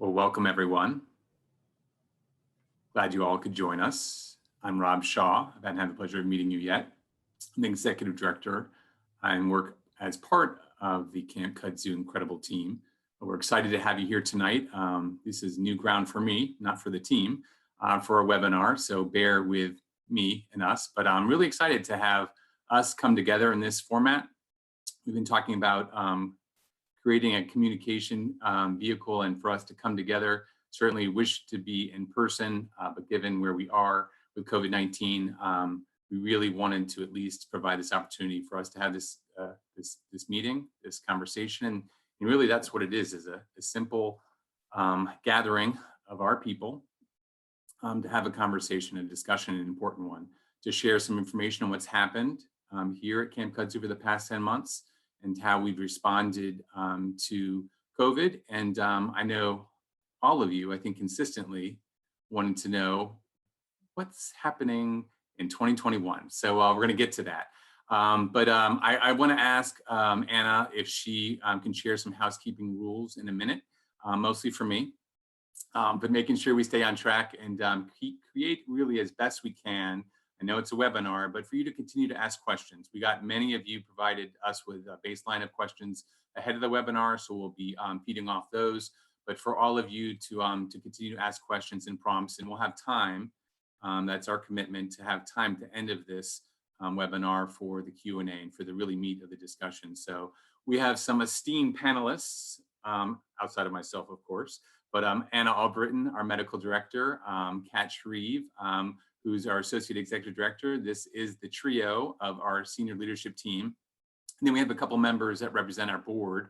Well, welcome everyone. Glad you all could join us. I'm Rob Shaw. I haven't had the pleasure of meeting you yet. I'm the executive director and work as part of the Camp Kudzu incredible team. We're excited to have you here tonight. This is new ground for me, not for the team, for a webinar. So bear with me and us, but I'm really excited to have us come together in this format. We've been talking about creating a communication vehicle and for us to come together. Certainly wish to be in person, but given where we are with COVID-19, we really wanted to at least provide this opportunity for us to have this meeting, this conversation. And really that's what it is a simple gathering of our people to have a conversation, a discussion, an important one, to share some information on what's happened here at Camp Kudzu over the past 10 months and how we've responded to COVID. And I know all of you, I think consistently wanted to know what's happening in 2021. So we're gonna get to that. I wanna ask Anna if she can share some housekeeping rules in a minute, mostly for me, but making sure we stay on track and create really as best we can. I know it's a webinar, but for you to continue to ask questions. We got many of you provided us with a baseline of questions ahead of the webinar, so we'll be feeding off those. But for all of you to continue to ask questions and prompts, and we'll have time, that's our commitment, to have time at the end of this webinar for the Q&A and for the really meat of the discussion. So we have some esteemed panelists, outside of myself, of course, but Anna Albritton, our medical director, Kat Shreve, who's our Associate Executive Director. This is the trio of our senior leadership team. And then we have a couple members that represent our board.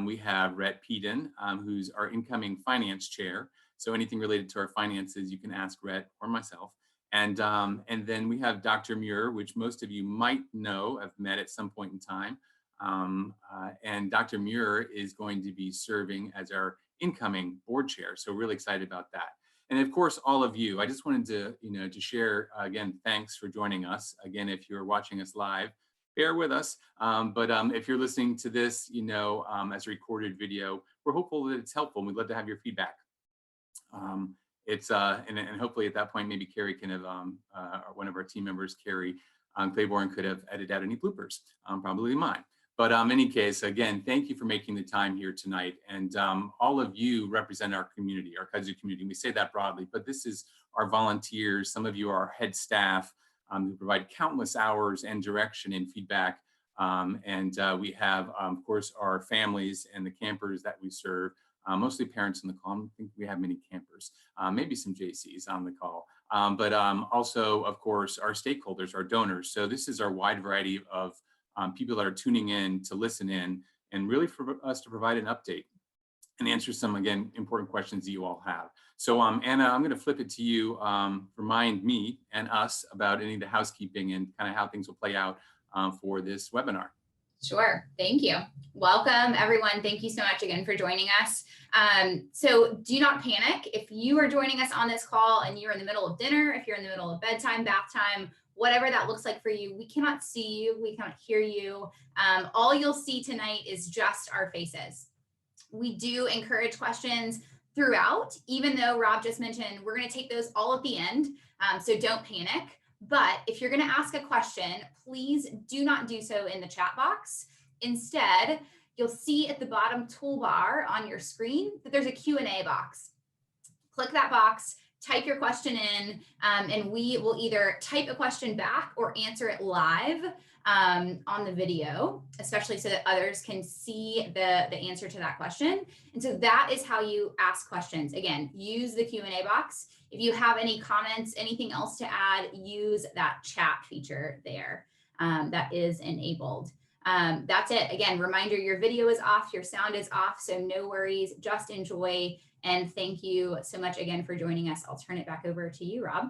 We have Rhett Peden, who's our incoming finance chair. So anything related to our finances, you can ask Rhett or myself. And then we have Dr. Muir, which most of you might know, have met at some point in time. And Dr. Muir is going to be serving as our incoming board chair. So really excited about that. And of course, all of you, I just wanted to, to share, again, thanks for joining us. Again, if you're watching us live, bear with us. But if you're listening to this, as a recorded video, we're hopeful that it's helpful and we'd love to have your feedback. And hopefully at that point, maybe Carrie can have, or one of our team members, Carrie Claiborne, could have edited out any bloopers, probably mine. But in any case, again, thank you for making the time here tonight. And all of you represent our community, our Kudzu community. We say that broadly, but this is our volunteers. Some of you are our head staff who provide countless hours and direction and feedback. We have, of course, our families and the campers that we serve, mostly parents on the call. I don't think we have many campers, maybe some JCs on the call. But also, of course, our stakeholders, our donors. So this is our wide variety of people that are tuning in to listen in and really for us to provide an update and answer some, again, important questions that you all have. So Anna, I'm gonna flip it to you. Remind me and us about any of the housekeeping and kind of how things will play out for this webinar. Sure, thank you. Welcome everyone. Thank you so much again for joining us. So do not panic. If you are joining us on this call and you're in the middle of dinner, if you're in the middle of bedtime, bath time, whatever that looks like for you, we cannot see you, we cannot hear you. All you'll see tonight is just our faces. We do encourage questions throughout, even though Rob just mentioned we're going to take those all at the end, so don't panic. But if you're going to ask a question, please do not do so in the chat box. Instead, you'll see at the bottom toolbar on your screen that there's a Q&A box. Click that box, type your question in, and we will either type a question back or answer it live on the video, especially so that others can see the answer to that question. And so that is how you ask questions. Again, use the Q&A box. If you have any comments, anything else to add, use that chat feature there that is enabled. That's it. Again, reminder, your video is off, your sound is off, so no worries, just enjoy. And thank you so much again for joining us. I'll turn it back over to you, Rob.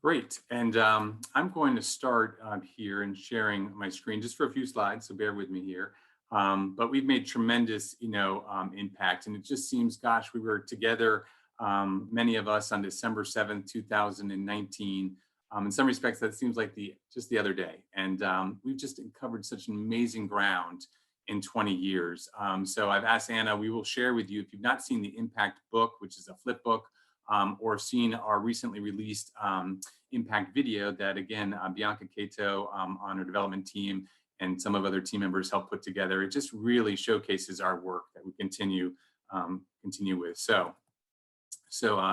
Great. And I'm going to start here and sharing my screen just for a few slides, so bear with me here. But we've made tremendous, impact. And it just seems, gosh, we were together, many of us, on December 7th, 2019. In some respects, that seems like just the other day. And we've just covered such amazing ground in 20 years. So I've asked Anna, we will share with you, if you've not seen the Impact book, which is a flip book, or seen our recently released Impact video that, again, Bianca Cato on our development team and some of other team members helped put together. It just really showcases our work that we continue with. So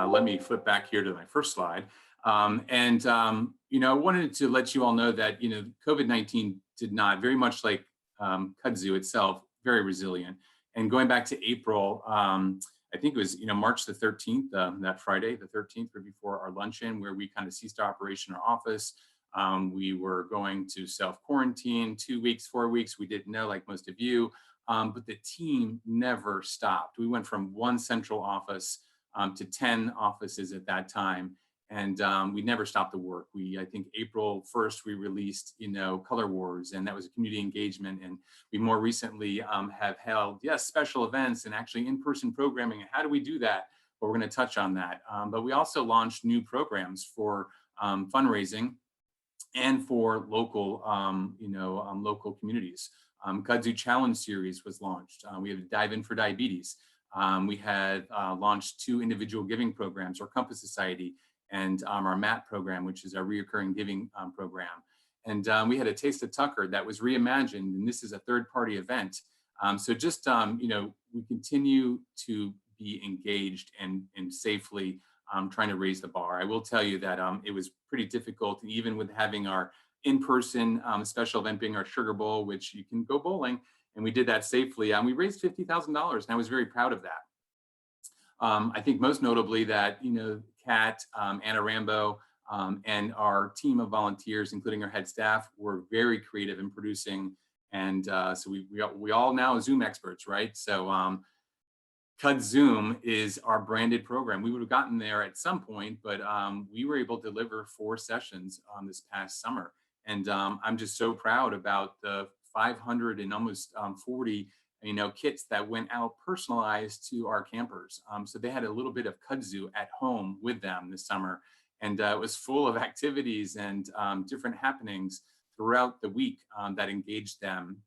let me flip back here to my first slide. I wanted to let you all know that, COVID-19 did not, very much like Kudzu itself, very resilient. And going back to April, I think it was, March the 13th, that Friday, the 13th, right before our luncheon, where we kind of ceased operation in our office. We were going to self-quarantine 2 weeks, 4 weeks. We didn't know, like most of you, but the team never stopped. We went from one central office to 10 offices at that time. And we never stopped the work. I think April 1st, we released, Color Wars, and that was a community engagement. And we more recently have held, yes, special events and actually in-person programming. And how do we do that? Well, we're going to touch on that. But we also launched new programs for fundraising and for local, local communities. Kudzu Challenge Series was launched. We have a Dive In for Diabetes. We had launched 2 individual giving programs, or Compass Society, and our MAP program, which is our reoccurring giving program. And we had a Taste of Tucker that was reimagined, and this is a third-party event. So just, we continue to be engaged and safely trying to raise the bar. I will tell you that it was pretty difficult, and even with having our in-person special event being our Sugar Bowl, which you can go bowling, and we did that safely. We raised $50,000, and I was very proud of that. I think most notably that, Kat, Anna Rambo, and our team of volunteers, including our head staff, were very creative in producing. And so we all now Zoom experts, right? So Kudzoom is our branded program. We would have gotten there at some point, but we were able to deliver 4 sessions this past summer. And I'm just so proud about the 500 and almost 40 kits that went out personalized to our campers. So they had a little bit of kudzu at home with them this summer. And it was full of activities and different happenings throughout the week that engaged them.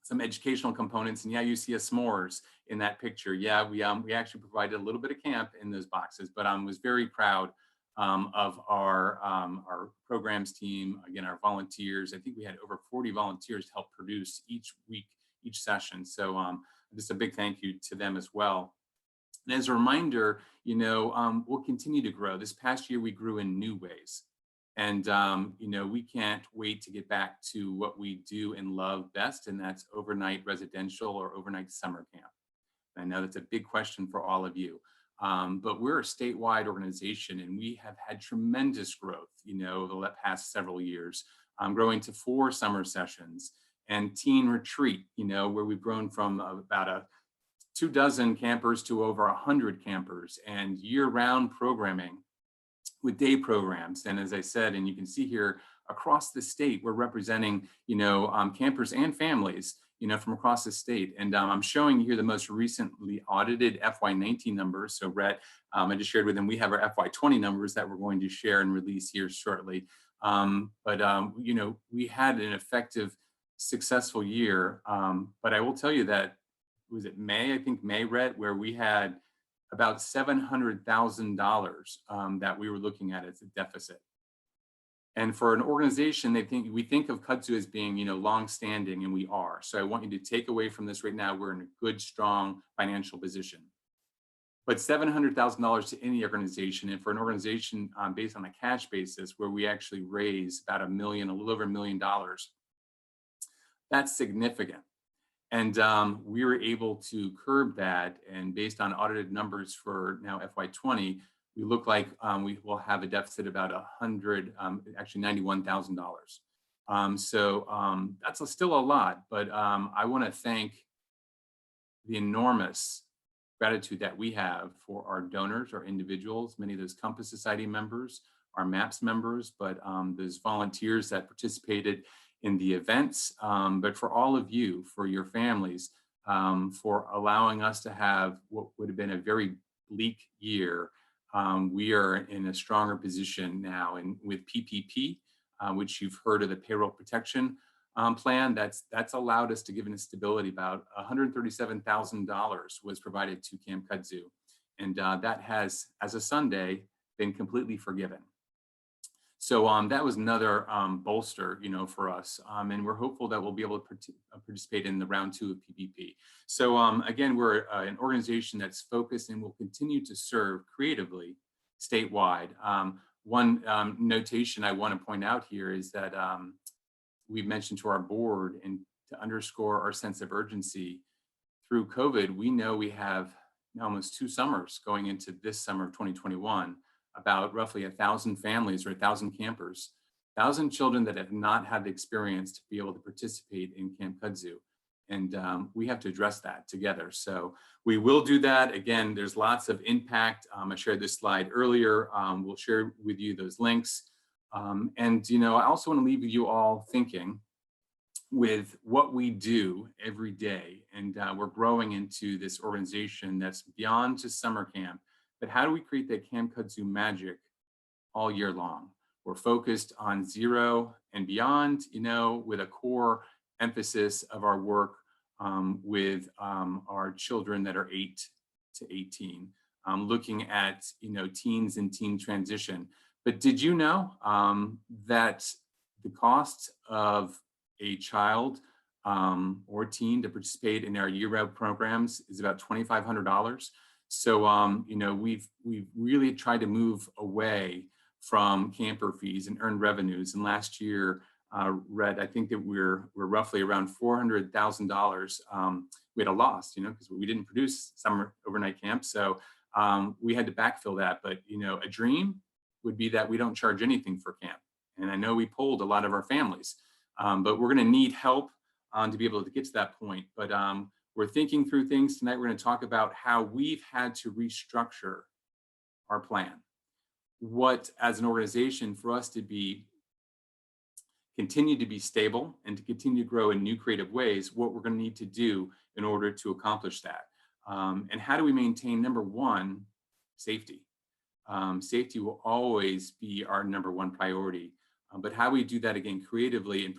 Some educational components, and yeah, you see a s'mores in that picture. Yeah, we actually provided a little bit of camp in those boxes, but I was very proud of our programs team, again, our volunteers. I think we had over 40 volunteers to help produce each week, each session. So just a big thank you to them as well. And as a reminder, we'll continue to grow. This past year, we grew in new ways. And, we can't wait to get back to what we do and love best, and that's overnight residential or overnight summer camp. I know that's a big question for all of you. But we're a statewide organization, and we have had tremendous growth, over the past several years, growing to 4 summer sessions and teen retreat, where we've grown from about 24 campers to over 100 campers, and year-round programming with day programs. And as I said, and you can see here across the state, we're representing, campers and families, from across the state. And I'm showing you here the most recently audited FY19 numbers. So Rhett, I just shared with them, we have our FY20 numbers that we're going to share and release here shortly. We had an effective, successful year. But I will tell you that, was it May? I think May, Rhett, where we had about $700,000 that we were looking at as a deficit. And for an organization, we think of Kudzu as being, long-standing, and we are. So I want you to take away from this right now, we're in a good, strong financial position. But $700,000 to any organization, and for an organization based on a cash basis, where we actually raise about a little over $1 million, that's significant. And we were able to curb that, and based on audited numbers for now FY20, we look like we will have a deficit about $91,000. So that's still a lot, but I want to thank the enormous gratitude that we have for our donors, our individuals, many of those Compass Society members, our MAPS members, but those volunteers that participated in the events, but for all of you, for your families, for allowing us to have what would have been a very bleak year. We are in a stronger position now, and with PPP, which you've heard of, the payroll protection plan that's allowed us to give it stability. About $137,000 was provided to Camp Kudzu, and that has, as of Sunday, been completely forgiven. So that was another bolster, for us, and we're hopeful that we'll be able to participate in the round 2 of PPP. So again, we're an organization that's focused and will continue to serve creatively statewide. One notation I want to point out here is that we've mentioned to our board, and to underscore our sense of urgency through COVID, we know we have almost 2 summers going into this summer of 2021, about roughly 1,000 families or 1,000 campers, 1,000 children that have not had the experience to be able to participate in Camp Kudzu. And we have to address that together. So we will do that. Again, there's lots of impact. I shared this slide earlier. We'll share with you those links. And I also want to leave you all thinking with what we do every day. And we're growing into this organization that's beyond just summer camp. But how do we create that Camp Kudzu magic all year long? We're focused on 0 and beyond, with a core emphasis of our work with our children that are 8 to 18, looking at, teens and teen transition. But did you know that the cost of a child or teen to participate in our year-round programs is about $2,500? So, we've really tried to move away from camper fees and earned revenues. And last year, Red, I think that we're roughly around $400,000. We had a loss, because we didn't produce summer overnight camp. So we had to backfill that. But, a dream would be that we don't charge anything for camp. And I know we polled a lot of our families, but we're going to need help to be able to get to that point. But we're thinking through things tonight. We're going to talk about how we've had to restructure our plan. What, as an organization, for us to continue to be stable and to continue to grow in new creative ways, what we're going to need to do in order to accomplish that. And how do we maintain, number one, safety? Safety will always be our number one priority. But how we do that, again, creatively, and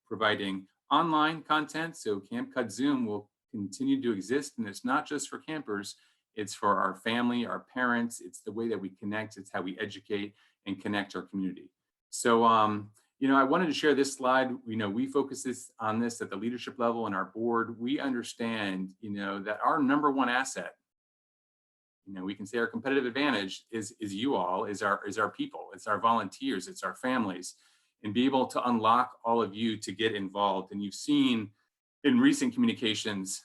providing online content. So Camp Kudzu will continue to exist, and it's not just for campers, it's for our family, our parents, it's the way that we connect, it's how we educate and connect our community. So I wanted to share this slide. We focus on this at the leadership level and our board. We understand that our number one asset, we can say our competitive advantage is you all, is our people, it's our volunteers, it's our families, and be able to unlock all of you to get involved. And you've seen in recent communications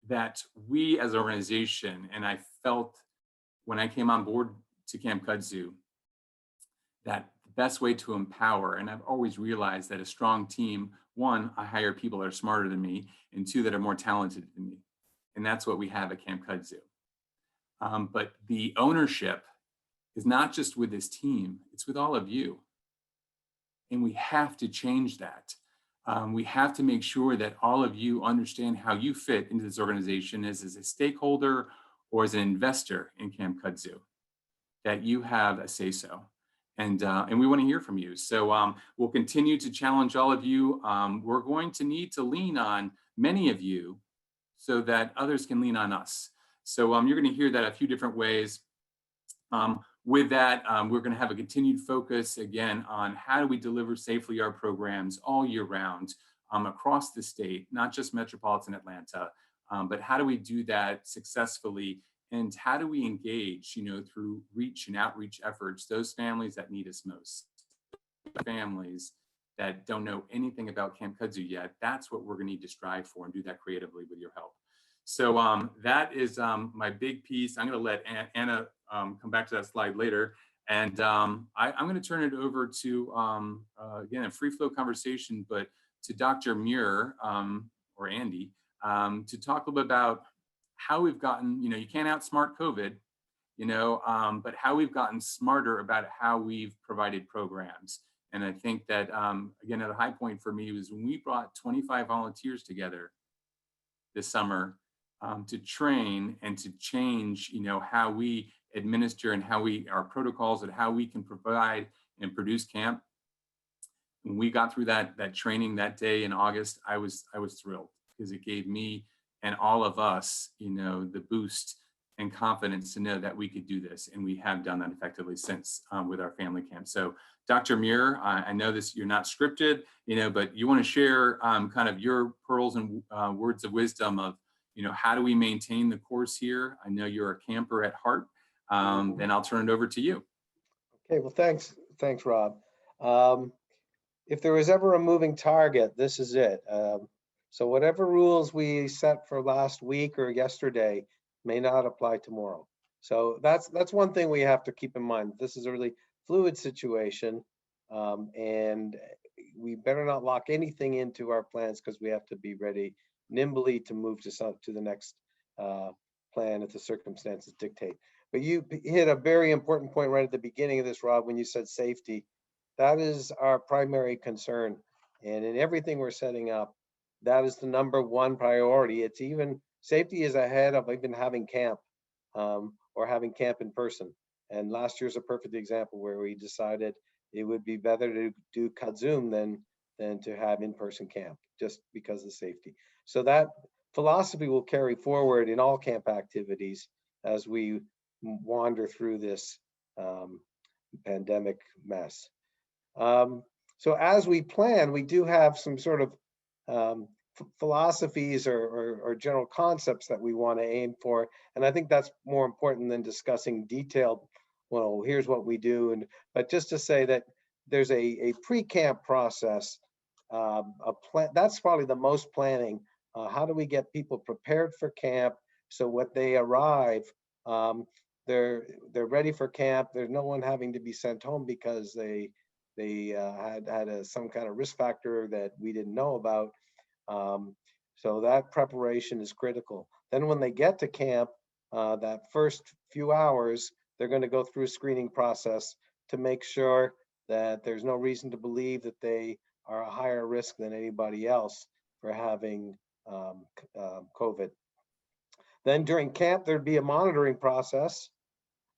that we as an organization, and I felt when I came on board to Camp Kudzu, that the best way to empower, and I've always realized that a strong team, one, I hire people that are smarter than me, and 2, that are more talented than me. And that's what we have at Camp Kudzu. But the ownership is not just with this team, it's with all of you. And we have to change that. We have to make sure that all of you understand how you fit into this organization as a stakeholder or as an investor in Camp Kudzu, that you have a say-so. And we want to hear from you. So we'll continue to challenge all of you. We're going to need to lean on many of you so that others can lean on us. So you're going to hear that a few different ways. With that, we're going to have a continued focus again on how do we deliver safely our programs all year round across the state, not just metropolitan Atlanta, but how do we do that successfully, and how do we engage, through reach and outreach efforts, those families that need us most, families that don't know anything about Camp Kudzu yet. That's what we're going to need to strive for, and do that creatively with your help. So that is my big piece. I'm going to let Anna come back to that slide later. And I'm going to turn it over to, again, a free flow conversation, but to Dr. Muir or Andy to talk a little bit about how we've gotten, you can't outsmart COVID, but how we've gotten smarter about how we've provided programs. And I think that, again, at a high point for me was when we brought 25 volunteers together this summer to train and to change, how we administer and how our protocols and how we can provide and produce camp. when we got through that training that day in August, I was thrilled because it gave me and all of us, the boost and confidence to know that we could do this, and we have done that effectively since with our family camp. So, Dr. Muir, I know this you're not scripted, but you want to share kind of your pearls and words of wisdom of, how do we maintain the course here? I know you're a camper at heart. Then I'll turn it over to you. Okay, well, thanks, Rob. If there was ever a moving target, this is it. So whatever rules we set for last week or yesterday may not apply tomorrow. So that's one thing we have to keep in mind. This is a really fluid situation, and we better not lock anything into our plans because we have to be ready nimbly to move to the next plan if the circumstances dictate. But you hit a very important point right at the beginning of this, Rob, when you said safety. That is our primary concern. And in everything we're setting up, that is the number one priority. It's even safety is ahead of even having camp or having camp in person. And last year's a perfect example where we decided it would be better to do Kudzu than to have in-person camp just because of safety. So that philosophy will carry forward in all camp activities as we wander through this pandemic mess. So as we plan, we do have some sort of philosophies or general concepts that we want to aim for. And I think that's more important than discussing detailed, well, here's what we do. But just to say that there's a pre-camp process, that's probably the most planning. How do we get people prepared for camp so when they arrive, they're ready for camp. There's no one having to be sent home because they had some kind of risk factor that we didn't know about. So that preparation is critical. Then when they get to camp, that first few hours, they're going to go through a screening process to make sure that there's no reason to believe that they are a higher risk than anybody else for having COVID. Then during camp, there'd be a monitoring process.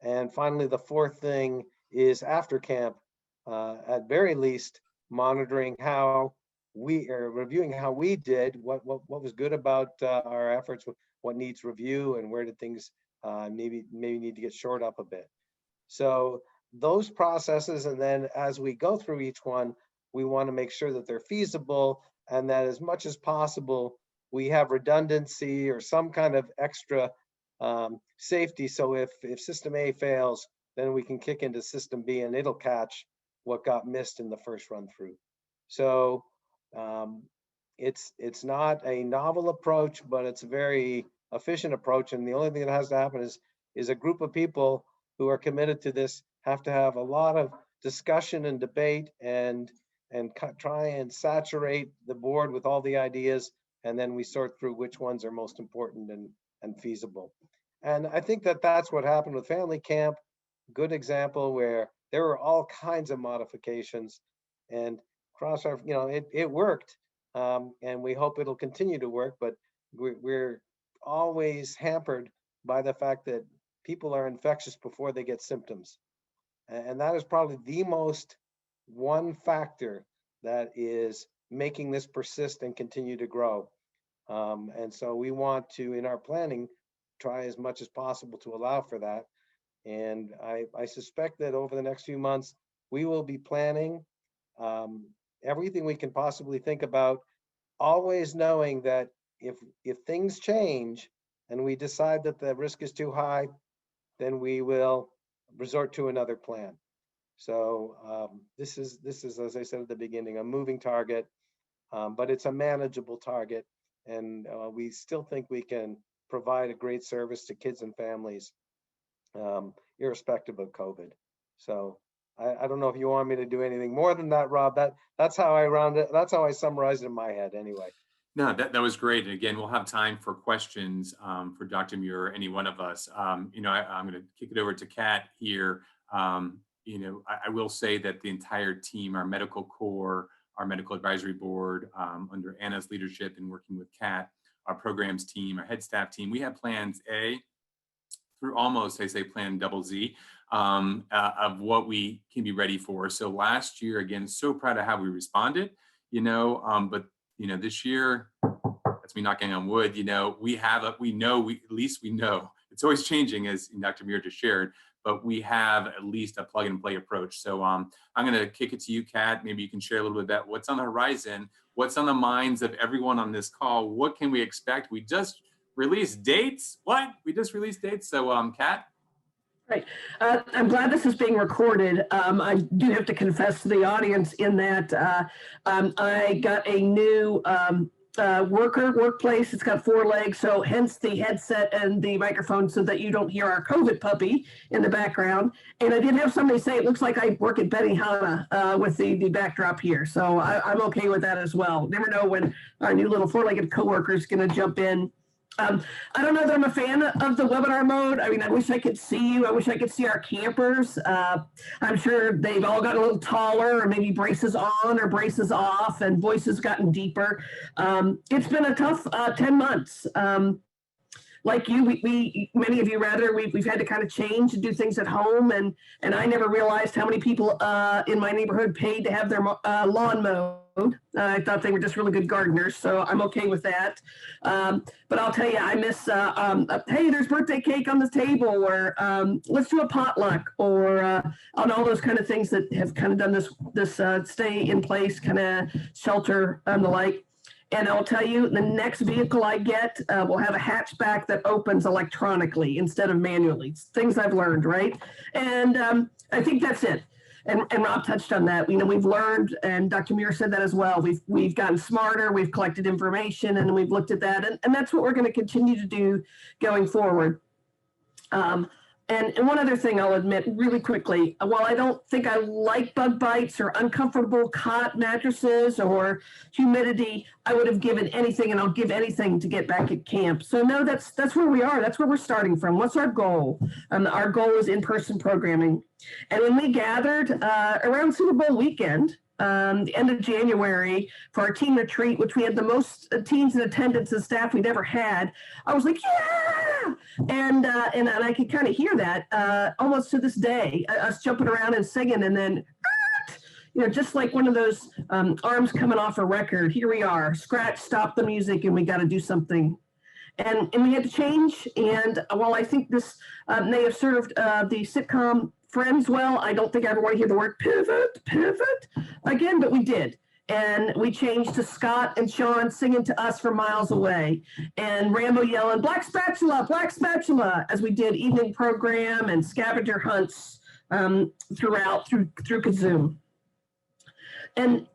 And finally, the fourth thing is after camp, at very least, monitoring how we are reviewing how we did, what was good about our efforts, what needs review, and where did things maybe need to get shored up a bit. So those processes, and then as we go through each one, we want to make sure that they're feasible and that as much as possible, we have redundancy or some kind of extra safety. So if system A fails, then we can kick into system B and it'll catch what got missed in the first run through. So it's not a novel approach, but it's a very efficient approach. And the only thing that has to happen is a group of people who are committed to this have to have a lot of discussion and debate and try and saturate the board with all the ideas. And then we sort through which ones are most important and feasible. And I think that that's what happened with family camp. Good example where there were all kinds of modifications and cross our, it worked. And we hope it'll continue to work, but we're always hampered by the fact that people are infectious before they get symptoms. And that is probably the most one factor that is making this persist and continue to grow. And so we want to, in our planning, try as much as possible to allow for that. And I suspect that over the next few months, we will be planning everything we can possibly think about, always knowing that if things change and we decide that the risk is too high, then we will resort to another plan. So this is, as I said at the beginning, a moving target, but it's a manageable target. And we still think we can provide a great service to kids and families, irrespective of COVID. So I don't know if you want me to do anything more than that, Rob. That's how I round it. That's how I summarize it in my head anyway. No, that was great. And again, we'll have time for questions for Dr. Muir or any one of us. I'm going to kick it over to Kat here. I will say that the entire team, our medical core, our medical advisory board, under Anna's leadership and working with Kat, our programs team, our head staff team, we have plans A through almost, I say, plan double Z. of what we can be ready for. So last year, again, so proud of how we responded, but this year, that's me knocking on wood, at least we know, it's always changing, as Dr. Muir just shared, but we have at least a plug and play approach. So I'm going to kick it to you, Kat. Maybe you can share a little bit about what's on the horizon, what's on the minds of everyone on this call. What can we expect? We just released dates. We just released dates. So Kat? Right. I'm glad this is being recorded. I do have to confess to the audience in that I got a new workplace. It's got 4 legs, so hence the headset and the microphone so that you don't hear our COVID puppy in the background. And I did have somebody say it looks like I work at Benihana with the backdrop here. So I'm okay with that as well. Never know when our new little 4-legged coworker is going to jump in. I don't know that I'm a fan of the webinar mode. I mean, I wish I could see you. I wish I could see our campers. I'm sure they've all got a little taller, or maybe braces on or braces off, and voices gotten deeper. It's been a tough 10 months. Like you, many of you rather, we've had to kind of change and do things at home, and I never realized how many people in my neighborhood paid to have their lawn mowed. I thought they were just really good gardeners, so I'm okay with that. But I'll tell you, I miss, hey, there's birthday cake on the table, or let's do a potluck, or on all those kind of things that have kind of done this stay in place, kind of shelter and the like. And I'll tell you, the next vehicle I get will have a hatchback that opens electronically instead of manually. It's things I've learned, right? And I think that's it. And Rob touched on that. We've learned, and Dr. Muir said that as well. We've gotten smarter. We've collected information, and we've looked at that, and that's what we're going to continue to do going forward. And one other thing I'll admit really quickly, while I don't think I like bug bites or uncomfortable cot mattresses or humidity, I would have given anything, and I'll give anything to get back at camp. So no, that's where we are. That's where we're starting from. What's our goal? Our goal is in-person programming. And when we gathered around Super Bowl weekend, the end of January, for our team retreat, which we had the most teams in attendance and staff we'd ever had, I was like, yeah! And I could kind of hear that almost to this day, us jumping around and singing, and then, just like one of those arms coming off a record. Here we are, scratch, stop the music, and we got to do something. And we had to change. And while I think this may have served the sitcom Friends well, I don't think I ever want to hear the word pivot again, but we did. And we changed to Scott and Sean singing to us from miles away, and Rambo yelling, Black Spatula, as we did evening program and scavenger hunts through Kudzu. And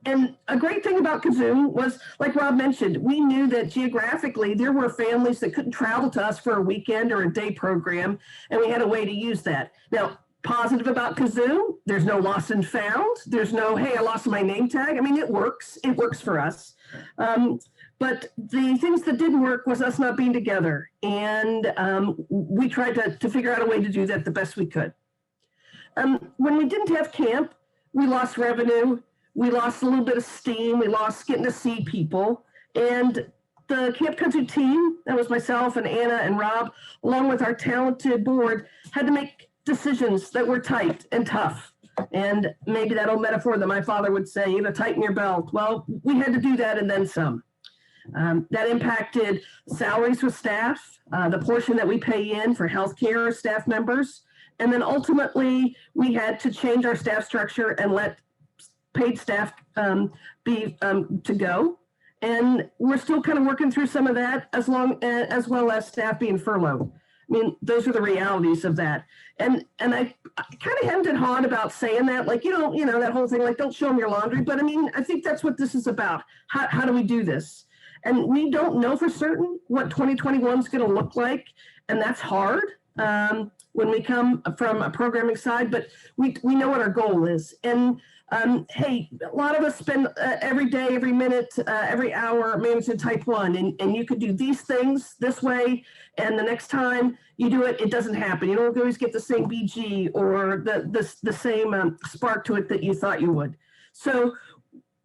a great thing about Kudzu was, like Rob mentioned, we knew that geographically there were families that couldn't travel to us for a weekend or a day program, and we had a way to use that. Now, positive about Kudzu, there's no lost and found. There's no, hey, I lost my name tag. I mean, it works. It works for us. But the things that didn't work was us not being together. And we tried to figure out a way to do that the best we could. When we didn't have camp, we lost revenue. We lost a little bit of steam. We lost getting to see people. And the Camp Kudzu team, that was myself and Anna and Rob, along with our talented board, had to make decisions that were tight and tough. And maybe that old metaphor that my father would say, tighten your belt. Well, we had to do that and then some. That impacted salaries with staff, the portion that we pay in for healthcare staff members. And then ultimately, we had to change our staff structure and let paid staff be to go. And we're still kind of working through some of that as well as staff being furloughed. I mean, those are the realities of that. And I kind of hemmed and hawed about saying that, like, that whole thing, like, don't show them your laundry. But I mean, I think that's what this is about. How do we do this? And we don't know for certain what 2021 is going to look like. And that's hard when we come from a programming side, but we know what our goal is. And hey, a lot of us spend every day, every minute, every hour managing type 1, and you could do these things this way, and the next time you do it, it doesn't happen. You don't always get the same BG or the same spark to it that you thought you would. So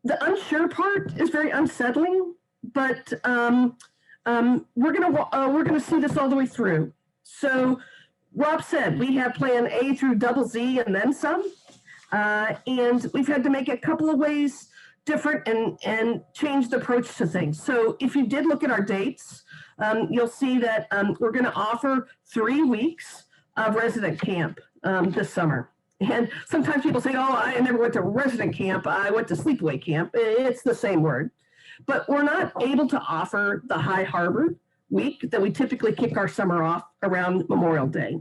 the unsure part is very unsettling, but we're gonna see this all the way through. So Rob said, we have plan A through double Z and then some. And we've had to make a couple of ways different and change the approach to things. So if you did look at our dates, you'll see that we're going to offer 3 weeks of resident camp this summer. And sometimes people say, oh, I never went to resident camp. I went to sleepaway camp. It's the same word. But we're not able to offer the High Harbor week that we typically kick our summer off around Memorial Day.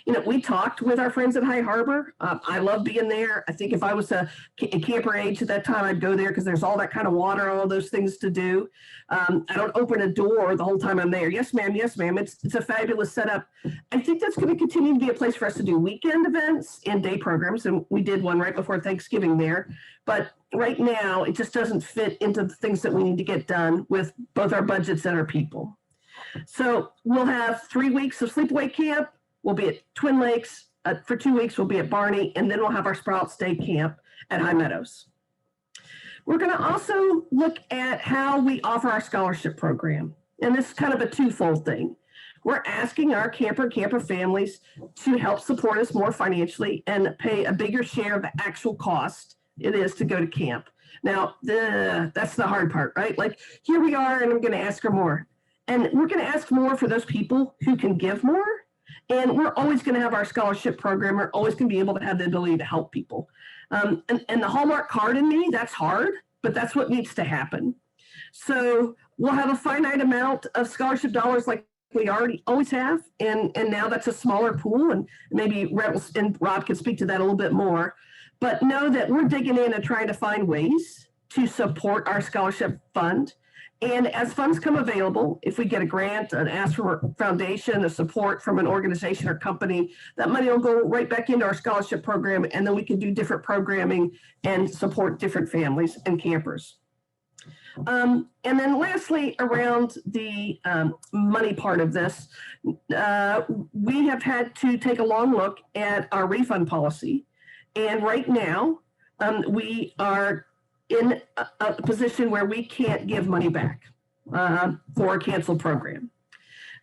You know, we talked with our friends at High Harbor. I love being there. I think if I was a camper age at that time, I'd go there because there's all that kind of water, all those things to do. I don't open a door the whole time I'm there. Yes, ma'am. Yes, ma'am. It's a fabulous setup. I think that's going to continue to be a place for us to do weekend events and day programs. And we did one right before Thanksgiving there. But right now, it just doesn't fit into the things that we need to get done with both our budgets and our people. So we'll have 3 weeks of sleepaway camp. We'll be at Twin Lakes for 2 weeks. We'll be at Barney, and then we'll have our Sprouts Day camp at High Meadows. We're going to also look at how we offer our scholarship program. And this is kind of a twofold thing. We're asking our camper families to help support us more financially and pay a bigger share of the actual cost it is to go to camp. Now, that's the hard part, right? Like, here we are, and I'm going to ask for more. And we're going to ask more for those people who can give more. And we're always going to have our scholarship program. We're always going to be able to have the ability to help people. And the Hallmark card in me, that's hard, but that's what needs to happen. So we'll have a finite amount of scholarship dollars like we always have. And now that's a smaller pool. And maybe Rhett and Rob can speak to that a little bit more. But know that we're digging in and trying to find ways to support our scholarship fund. And as funds come available, if we get a grant, an ask for a foundation, a support from an organization or company, that money will go right back into our scholarship program, and then we can do different programming and support different families and campers. And then lastly, around the money part of this, we have had to take a long look at our refund policy. And right now, we are in a position where we can't give money back for a canceled program.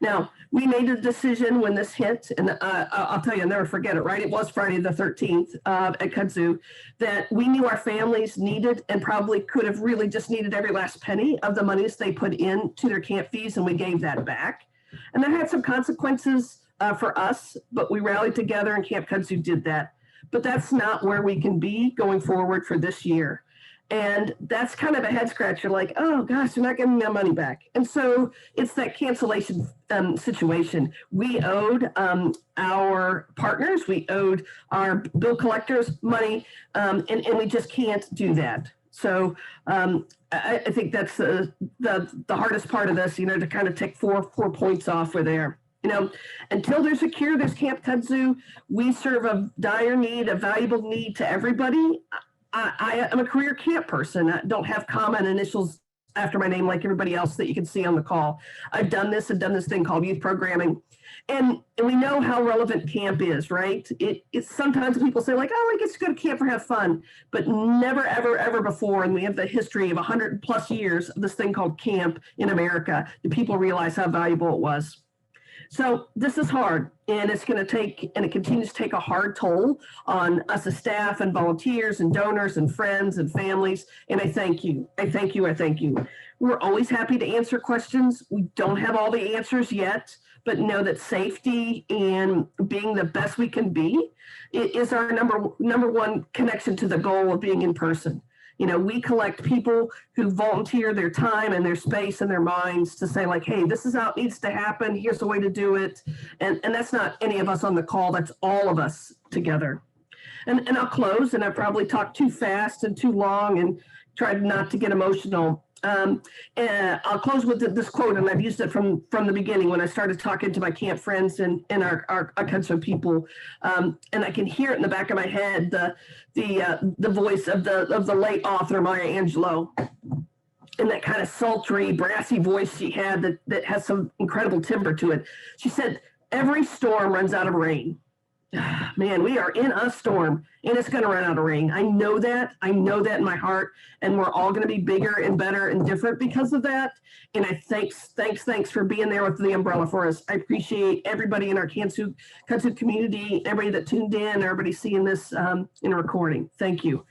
Now, we made a decision when this hit, and I'll tell you, I'll never forget it, right? It was Friday the 13th at Kudzu, that we knew our families needed and probably could have really just needed every last penny of the monies they put into their camp fees, and we gave that back. And that had some consequences for us, but we rallied together and Camp Kudzu did that. But that's not where we can be going forward for this year. And that's kind of a head scratcher, like, oh gosh, they're not getting their money back. And so it's that cancellation situation. We owed our partners, we owed our bill collectors money, and we just can't do that. So I think that's the hardest part of this, you know, to kind of take four points off for there. You know, until there's a cure, there's Camp Kudzu. We serve a dire need, a valuable need to everybody. I'm a career camp person. I don't have common initials after my name like everybody else that you can see on the call. I've done this thing called youth programming. And we know how relevant camp is, right? It's sometimes people say like, oh, I guess to go to camp or have fun, but never, ever, ever before. And we have the history of 100+ years of this thing called camp in America. Do people realize how valuable it was? So this is hard, and it's going to take, and it continues to take a hard toll on us as staff and volunteers and donors and friends and families. And I thank you. I thank you. I thank you. We're always happy to answer questions. We don't have all the answers yet, but know that safety and being the best we can be is our number one connection to the goal of being in person. You know, we collect people who volunteer their time and their space and their minds to say like, hey, this is how it needs to happen. Here's the way to do it. And that's not any of us on the call. That's all of us together. And I'll close, and I probably talked too fast and too long and tried not to get emotional. And I'll close with this quote, and I've used it from the beginning when I started talking to my camp friends and our Kudzu people. And I can hear it in the back of my head, the voice of the late author Maya Angelou, and that kind of sultry, brassy voice she had that has some incredible timbre to it. She said, "Every storm runs out of rain, Man, we are in a storm and it's going to run out of rain. I know that. I know that in my heart. And we're all going to be bigger and better and different because of that. And I thanks for being there with the umbrella for us. I appreciate everybody in our Kudzu community, everybody that tuned in, everybody seeing this in a recording. Thank you.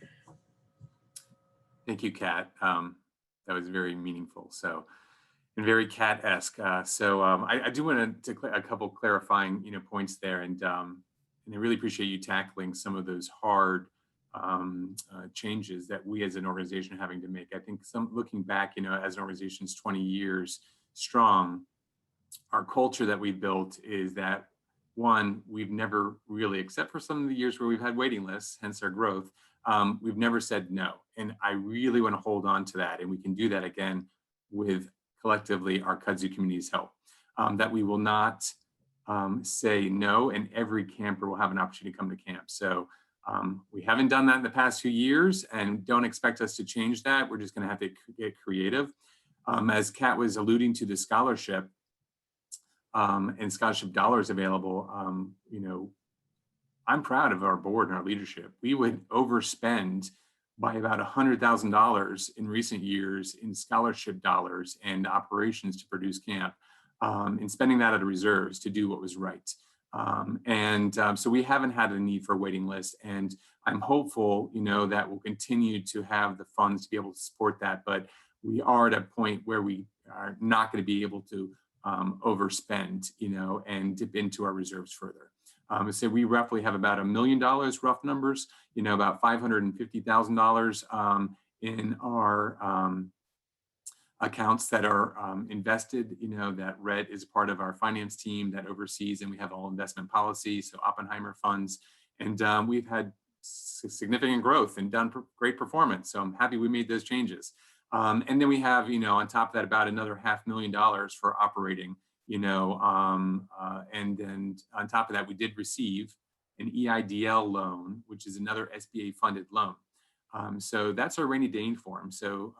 Thank you, Kat. That was very meaningful. So, and very Kat-esque. I do want to a couple clarifying, points there, and I really appreciate you tackling some of those hard changes that we as an organization are having to make. I think looking back, as an organization is 20 years strong, our culture that we built is that, one, we've never really, except for some of the years where we've had waiting lists, hence our growth, we've never said no. And I really want to hold on to that. And we can do that again with collectively our Kudzu community's help, that we will not say no, and every camper will have an opportunity to come to camp. So we haven't done that in the past few years, and don't expect us to change that. We're just going to have to get creative. As Kat was alluding to the scholarship and scholarship dollars available, I'm proud of our board and our leadership. We would overspend by about $100,000 in recent years in scholarship dollars and operations to produce camp, and spending that out of reserves to do what was right. So we haven't had a need for a waiting list, and I'm hopeful, that we'll continue to have the funds to be able to support that. But we are at a point where we are not going to be able to overspend, and dip into our reserves further. So we roughly have about $1 million, rough numbers, about $550,000 in our accounts that are invested, that Red is part of our finance team that oversees, and we have all investment policies, so Oppenheimer funds. And we've had significant growth and done great performance. So I'm happy we made those changes. And then we have, on top of that, about another $500,000 for operating, and then on top of that, we did receive an EIDL loan, which is another SBA funded loan. So that's our rainy day fund. So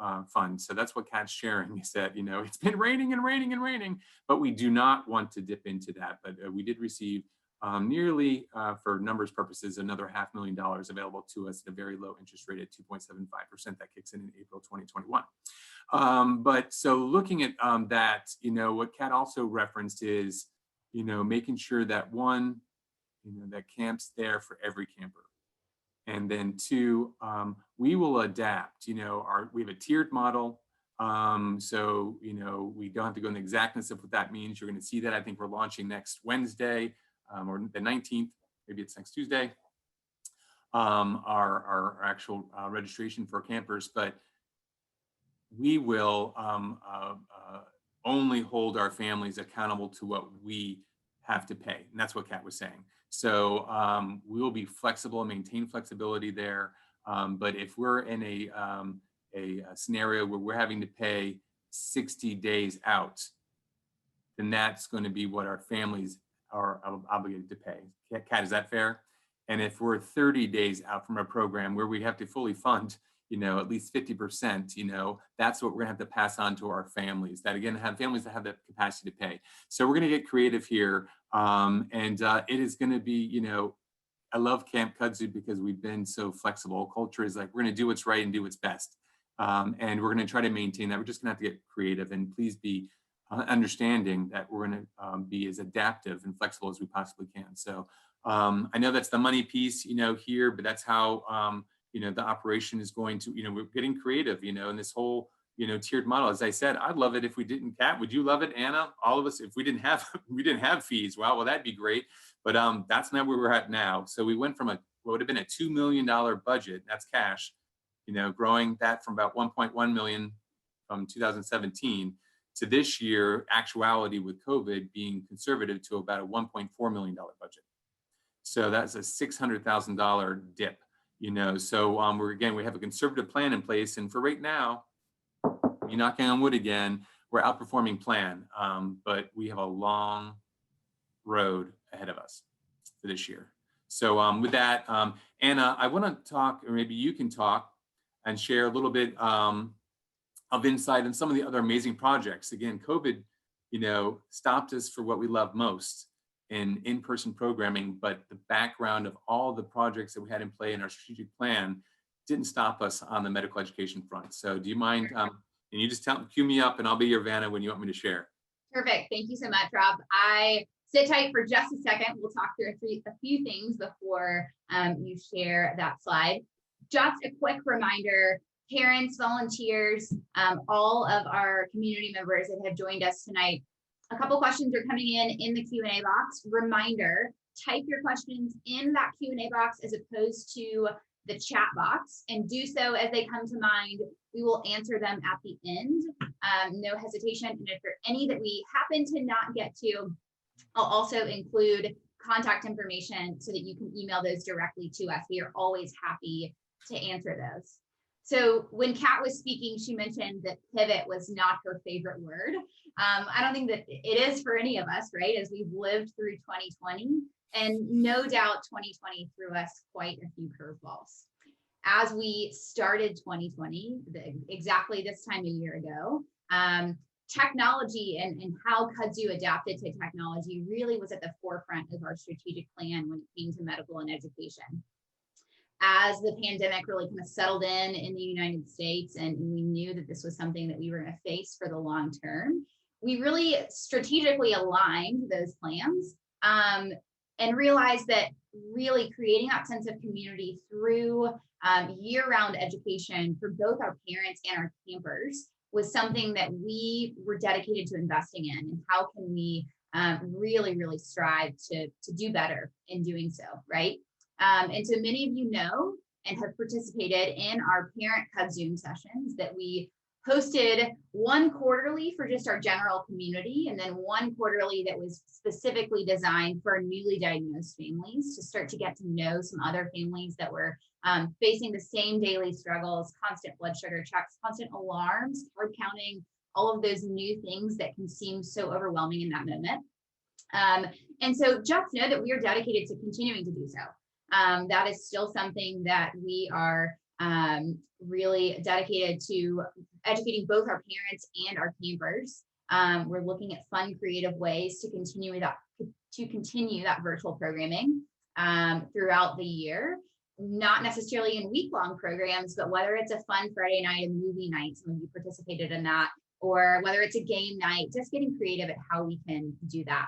that's what Kat's sharing, is that, it's been raining and raining and raining, but we do not want to dip into that. But we did receive nearly, for numbers purposes, another $500,000 available to us at a very low interest rate at 2.75% that kicks in April 2021. But so looking at that, what Kat also referenced is, making sure that one, that camp's there for every camper. And then two, we will adapt, we have a tiered model. So, we don't have to go into the exactness of what that means. You're going to see that. I think we're launching next Wednesday, or the 19th, maybe it's next Tuesday, our actual registration for campers. But we will only hold our families accountable to what we have to pay. And that's what Kat was saying. So we will be flexible and maintain flexibility there. But if we're in a scenario where we're having to pay 60 days out, then that's going to be what our families are obligated to pay. Kat, is that fair? And if we're 30 days out from a program where we have to fully fund, at least 50%, that's what we're gonna have to pass on to our families, that again, have families that have the capacity to pay. So we're gonna get creative here. It is gonna be, I love Camp Kudzu because we've been so flexible. Culture is like, we're gonna do what's right and do what's best. And we're gonna try to maintain that. We're just gonna have to get creative, and please be understanding that we're gonna be as adaptive and flexible as we possibly can. So I know that's the money piece, here, but that's how, the operation is going to, we're getting creative, in this whole, tiered model. As I said, I'd love it if we didn't, Kat, would you love it, Anna? All of us, if we didn't have fees, well, that'd be great. But that's not where we're at now. So we went from what would have been a $2 million budget, that's cash, growing that from about 1.1 million from 2017 to this year, actuality with COVID being conservative, to about a $1.4 million budget. So that's a $600,000 dip. So we have a conservative plan in place, and for right now, you're knocking on wood again, we're outperforming plan, but we have a long road ahead of us for this year. So with that, Anna, I want to talk, or maybe you can talk and share a little bit of insight on some of the other amazing projects. Again, COVID, stopped us for what we love most. in-person programming, but the background of all the projects that we had in play in our strategic plan didn't stop us on the medical education front. So do you mind, and you just cue me up and I'll be your Vanna when you want me to share. Perfect. Thank you so much, Rob. Sit tight for just a second. We'll talk through a few things before you share that slide. Just a quick reminder, parents, volunteers, all of our community members that have joined us tonight, a couple questions are coming in the Q&A box. Reminder, type your questions in that Q&A box as opposed to the chat box, and do so as they come to mind. We will answer them at the end. No hesitation. And if there are any that we happen to not get to, I'll also include contact information so that you can email those directly to us. We are always happy to answer those. So when Kat was speaking, she mentioned that pivot was not her favorite word. I don't think that it is for any of us, right? As we've lived through 2020, and no doubt 2020 threw us quite a few curveballs. As we started 2020, exactly this time a year ago, technology and how Kudzu adapted to technology really was at the forefront of our strategic plan when it came to medical and education. As the pandemic really kind of settled in the United States, and we knew that this was something that we were going to face for the long term, we really strategically aligned those plans and realized that really creating that sense of community through year-round education for both our parents and our campers was something that we were dedicated to investing in. And how can we really strive to do better in doing so, right? And so many of you know and have participated in our parent Kudzu sessions that we hosted one quarterly for just our general community, and then one quarterly that was specifically designed for newly diagnosed families to start to get to know some other families that were facing the same daily struggles, constant blood sugar checks, constant alarms, carb counting, all of those new things that can seem so overwhelming in that moment. And so just know that we are dedicated to continuing to do so. That is still something that we are really dedicated to, educating both our parents and our campers. We're looking at fun, creative ways to continue that virtual programming throughout the year, not necessarily in week-long programs, but whether it's a fun Friday night and movie night, some of you participated in that, or whether it's a game night, just getting creative at how we can do that.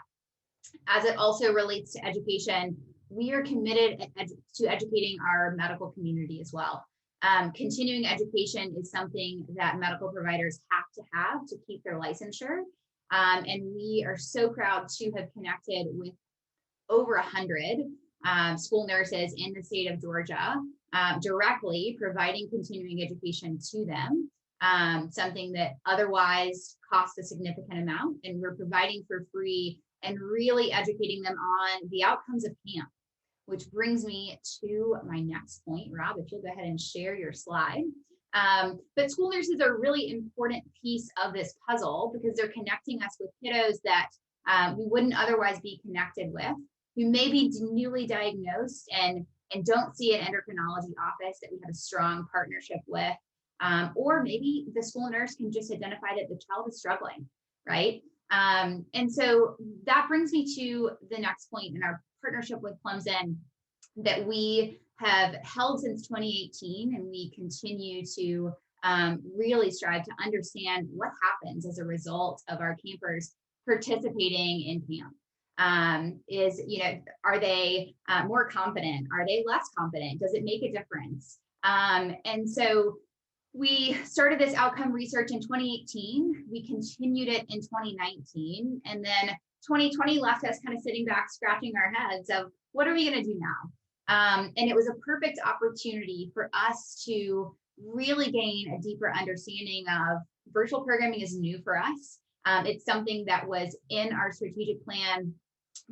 As it also relates to education, we are committed to educating our medical community as well. Continuing education is something that medical providers have to keep their licensure. And we are so proud to have connected with over 100 school nurses in the state of Georgia, directly providing continuing education to them, something that otherwise costs a significant amount. And we're providing for free and really educating them on the outcomes of camp. Which brings me to my next point. Rob, if you'll go ahead and share your slide. But school nurses are a really important piece of this puzzle because they're connecting us with kiddos that we wouldn't otherwise be connected with, who may be newly diagnosed and don't see an endocrinology office that we have a strong partnership with, or maybe the school nurse can just identify that the child is struggling, right? And so that brings me to the next point in our partnership with Clemson that we have held since 2018, and we continue to really strive to understand what happens as a result of our campers participating in camp. Are they more confident? Are they less confident? Does it make a difference? And so we started this outcome research in 2018. We continued it in 2019, and then 2020 left us kind of sitting back, scratching our heads of what are we going to do now? And it was a perfect opportunity for us to really gain a deeper understanding of virtual programming is new for us. It's something that was in our strategic plan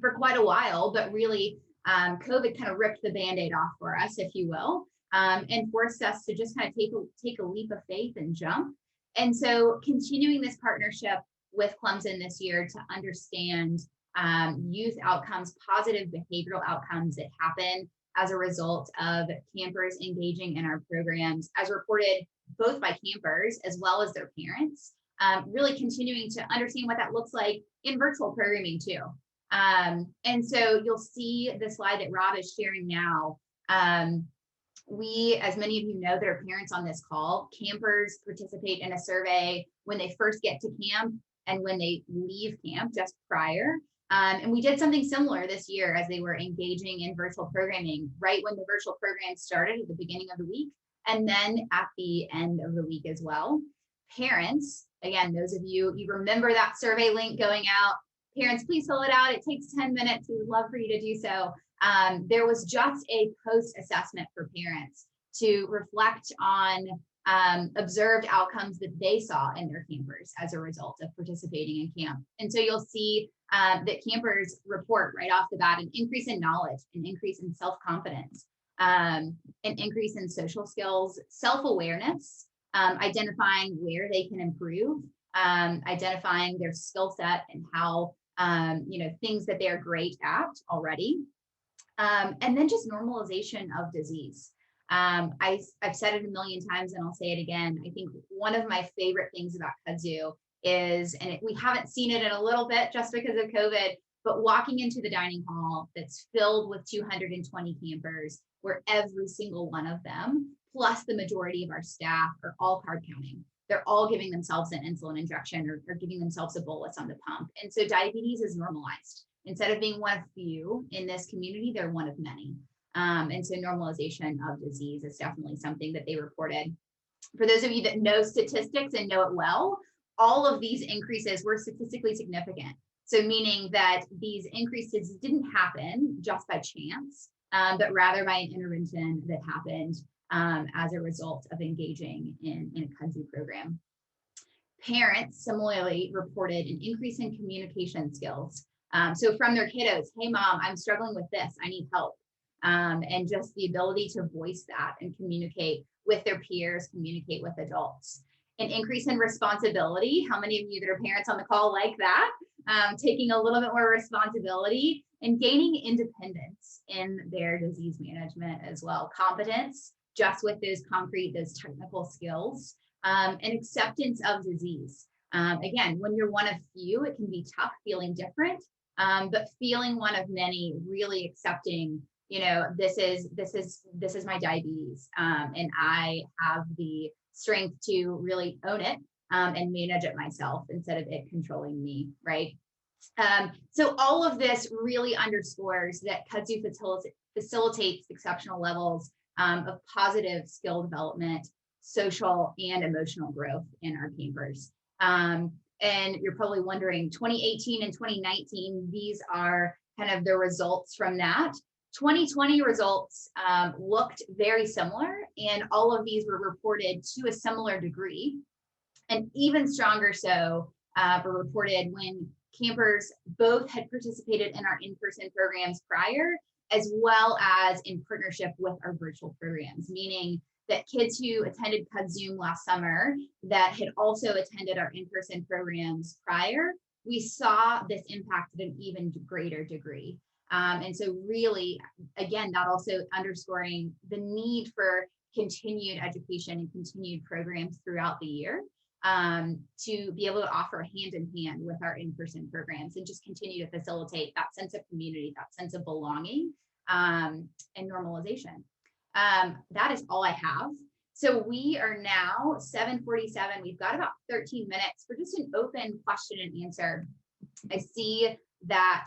for quite a while, but really COVID kind of ripped the Band-Aid off for us, if you will, and forced us to just kind of take a leap of faith and jump. And so continuing this partnership with Clemson this year to understand youth outcomes, positive behavioral outcomes that happen as a result of campers engaging in our programs, as reported both by campers as well as their parents, really continuing to understand what that looks like in virtual programming too. And so you'll see the slide that Rob is sharing now. We, as many of you know that are parents on this call, campers participate in a survey when they first get to camp and when they leave camp just prior. And we did something similar this year as they were engaging in virtual programming, right when the virtual program started at the beginning of the week, and then at the end of the week as well. Parents, again, those of you remember that survey link going out. Parents, please fill it out. It takes 10 minutes. We would love for you to do so. There was just a post-assessment for parents to reflect on observed outcomes that they saw in their campers as a result of participating in camp. And so you'll see that campers report right off the bat an increase in knowledge, an increase in self-confidence, an increase in social skills, self-awareness, identifying where they can improve, identifying their skill set and how, things that they're great at already. And then just normalization of disease. I've said it a million times and I'll say it again. I think one of my favorite things about Kudzu is, and we haven't seen it in a little bit just because of COVID, but walking into the dining hall that's filled with 220 campers, where every single one of them, plus the majority of our staff, are all carb counting. They're all giving themselves an insulin injection or giving themselves a bolus on the pump. And so diabetes is normalized. Instead of being one of few in this community, they're one of many. And so normalization of disease is definitely something that they reported. For those of you that know statistics and know it well, all of these increases were statistically significant. So meaning that these increases didn't happen just by chance, but rather by an intervention that happened as a result of engaging in a Kudzu program. Parents similarly reported an increase in communication skills. So from their kiddos, hey mom, I'm struggling with this, I need help. And just the ability to voice that and communicate with their peers, communicate with adults. An increase in responsibility. How many of you that are parents on the call like that? Taking a little bit more responsibility and gaining independence in their disease management as well. Competence, just with those concrete, those technical skills, and acceptance of disease. Again, when you're one of few, it can be tough feeling different, but feeling one of many, really accepting, this is my diabetes, and I have the strength to really own it and manage it myself instead of it controlling me, right? So all of this really underscores that Kudzu facilitates exceptional levels of positive skill development, social and emotional growth in our campers. And you're probably wondering, 2018 and 2019, these are kind of the results from that. 2020 results looked very similar, and all of these were reported to a similar degree. And even stronger so were reported when campers both had participated in our in-person programs prior, as well as in partnership with our virtual programs, meaning that kids who attended Kudzu last summer that had also attended our in-person programs prior, we saw this impact at an even greater degree. And so really, again, that also underscoring the need for continued education and continued programs throughout the year to be able to offer hand in hand with our in-person programs and just continue to facilitate that sense of community, that sense of belonging and normalization. That is all I have. So we are now 7:47. We've got about 13 minutes for just an open question and answer. I see that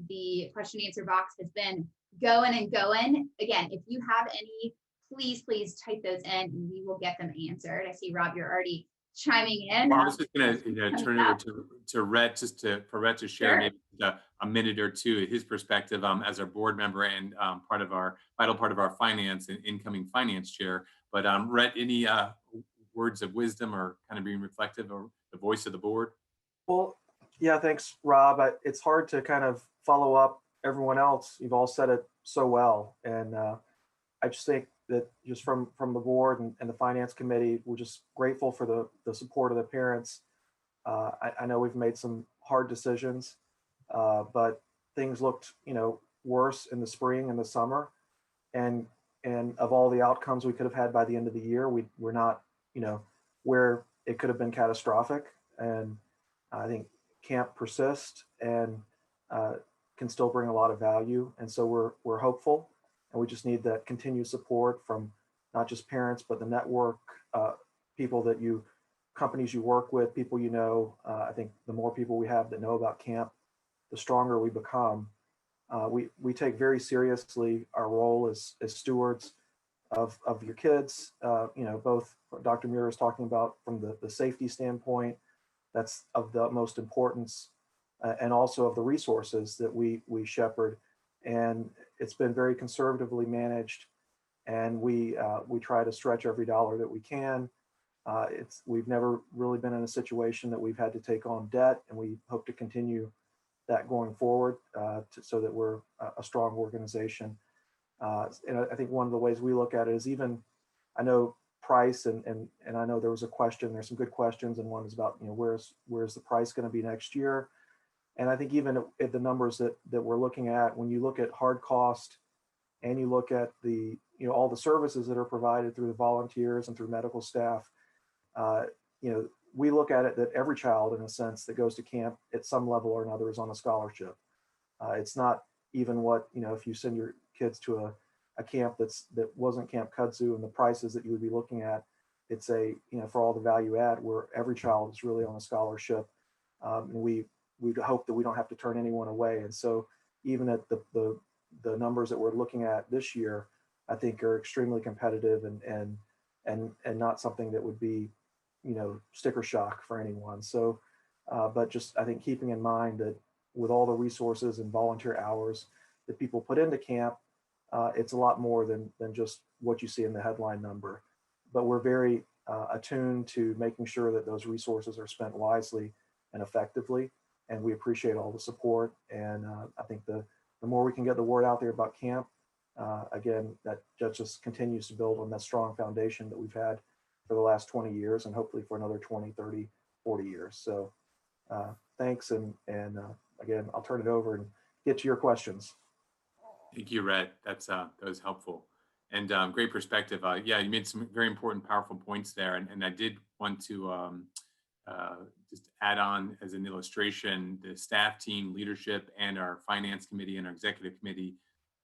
the question and answer box has been going and going. Again, if you have any, please type those in and we will get them answered. I see, Rob, you're already chiming in. Well, I was just going to turn it over to Rhett, for Rhett to share maybe a minute or two his perspective as our board member and vital part of our finance and incoming finance chair. But Rhett, any words of wisdom or kind of being reflective or the voice of the board? Well, yeah, thanks, Rob. It's hard to kind of follow up everyone else. You've all said it so well. And I just think that just from the board and the finance committee, we're just grateful for the support of the parents. I know we've made some hard decisions, but things looked, worse in the spring and the summer. And of all the outcomes we could have had by the end of the year, we're not, where it could have been catastrophic. And I think camp persist, and can still bring a lot of value. And so we're hopeful, and we just need that continued support from not just parents, but the network, people that companies you work with, people you know. I think the more people we have that know about camp, the stronger we become. We take very seriously our role as stewards of your kids. Both Dr. Muir is talking about from the safety standpoint, that's of the utmost importance, and also of the resources that we shepherd. And it's been very conservatively managed, and we try to stretch every dollar that we can. We've never really been in a situation that we've had to take on debt, and we hope to continue that going forward, so that we're a strong organization. And I think one of the ways we look at it is, even, I know price, and I know there was a question, there's some good questions, and one is about, where's the price going to be next year? And I think even at the numbers that we're looking at, when you look at hard cost and you look at the, all the services that are provided through the volunteers and through medical staff, we look at it that every child, in a sense, that goes to camp at some level or another is on a scholarship. It's not even what, if you send your kids to a camp that wasn't Camp Kudzu, and the prices that you would be looking at, it's for all the value add, where every child is really on a scholarship. And we hope that we don't have to turn anyone away. And so even at the numbers that we're looking at this year, I think are extremely competitive, and not something that would be, sticker shock for anyone. So, but just, I think, keeping in mind that with all the resources and volunteer hours that people put into camp, it's a lot more than just what you see in the headline number. But we're very attuned to making sure that those resources are spent wisely and effectively. And we appreciate all the support. And I think the more we can get the word out there about camp, again, that just continues to build on that strong foundation that we've had for the last 20 years, and hopefully for another 20, 30, 40 years. So thanks. And again, I'll turn it over and get to your questions. Thank you, Rhett. That was helpful, and great perspective. Yeah, you made some very important, powerful points there, and I did want to just add on as an illustration. The staff team, leadership, and our finance committee and our executive committee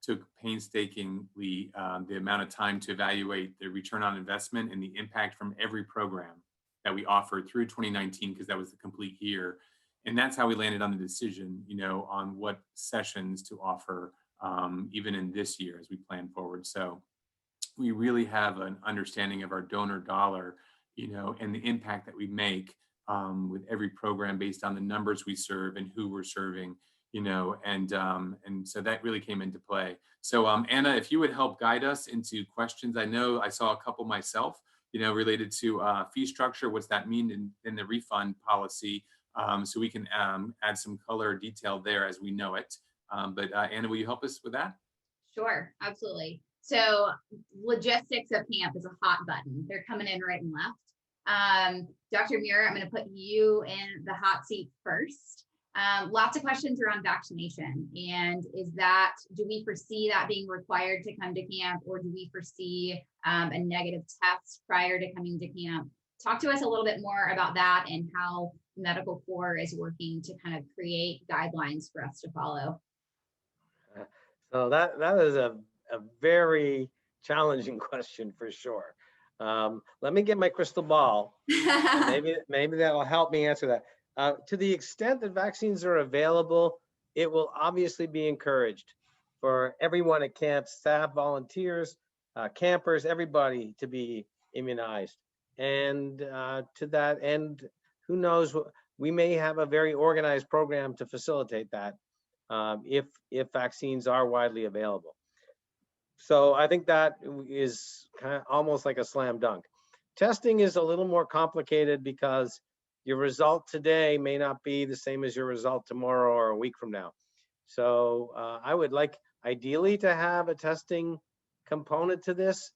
took painstakingly the amount of time to evaluate the return on investment and the impact from every program that we offered through 2019, because that was the complete year. And that's how we landed on the decision, on what sessions to offer, even in this year as we plan forward. So we really have an understanding of our donor dollar, and the impact that we make with every program based on the numbers we serve and who we're serving, and so that really came into play. So Anna, if you would help guide us into questions. I know I saw a couple myself, related to fee structure. What's that mean in the refund policy? So we can add some color detail there as we know it. But Anna, will you help us with that? Sure, absolutely. So logistics of camp is a hot button. They're coming in right and left. Dr. Muir, I'm going to put you in the hot seat first. Lots of questions around vaccination, and do we foresee that being required to come to camp, or do we foresee a negative test prior to coming to camp? Talk to us a little bit more about that and how Medical Corps is working to kind of create guidelines for us to follow. So that is a very challenging question for sure. Let me get my crystal ball. Maybe that'll help me answer that. To the extent that vaccines are available, it will obviously be encouraged for everyone at camp, staff, volunteers, campers, everybody to be immunized. And to that end, who knows, we may have a very organized program to facilitate that if vaccines are widely available. So I think that is kind of almost like a slam dunk. Testing is a little more complicated because your result today may not be the same as your result tomorrow or a week from now. So I would like ideally to have a testing component to this,